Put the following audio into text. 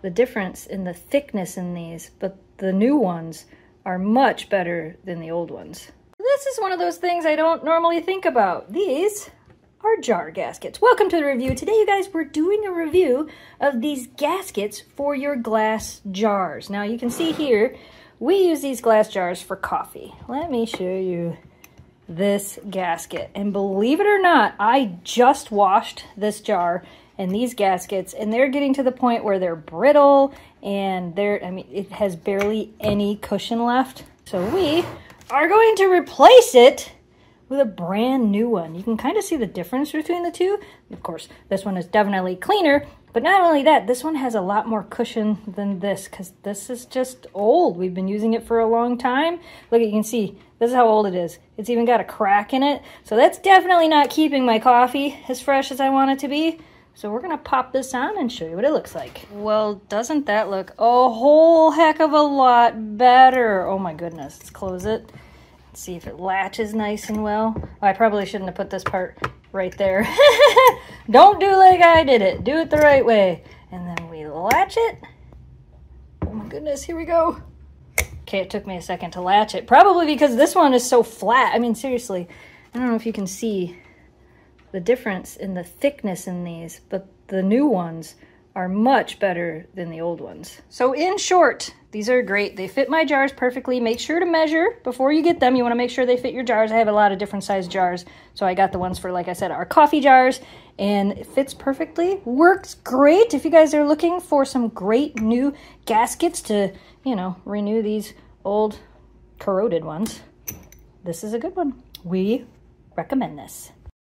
the difference in the thickness in these, but the new ones are much better than the old ones. This is one of those things I don't normally think about. These are jar gaskets. Welcome to the review. Today, you guys, we're doing a review of these gaskets for your glass jars. Now, you can see here, we use these glass jars for coffee. Let me show you this gasket. And believe it or not, I just washed this jar and these gaskets, and they're getting to the point where they're brittle and it has barely any cushion left. So we are going to replace it with a brand new one. You can kind of see the difference between the two. Of course, this one is definitely cleaner, but not only that, this one has a lot more cushion than this because this is just old. We've been using it for a long time. Look, you can see, this is how old it is. It's even got a crack in it. So that's definitely not keeping my coffee as fresh as I want it to be. So we're gonna pop this on and show you what it looks like. Well, doesn't that look a whole heck of a lot better? Oh my goodness, let's close it. See if it latches nice and well. Oh, I probably shouldn't have put this part right there. Don't do like I did it. Do it the right way. And then we latch it. Oh my goodness, here we go. Okay, it took me a second to latch it. Probably because this one is so flat. I mean, seriously, I don't know if you can see the difference in the thickness in these, but the new ones are much better than the old ones. So in short, these are great. They fit my jars perfectly. Make sure to measure before you get them. You want to make sure they fit your jars. I have a lot of different size jars. So I got the ones for, like I said, our coffee jars, and it fits perfectly. Works great. If you guys are looking for some great new gaskets to, you know, renew these old corroded ones, this is a good one. We recommend this.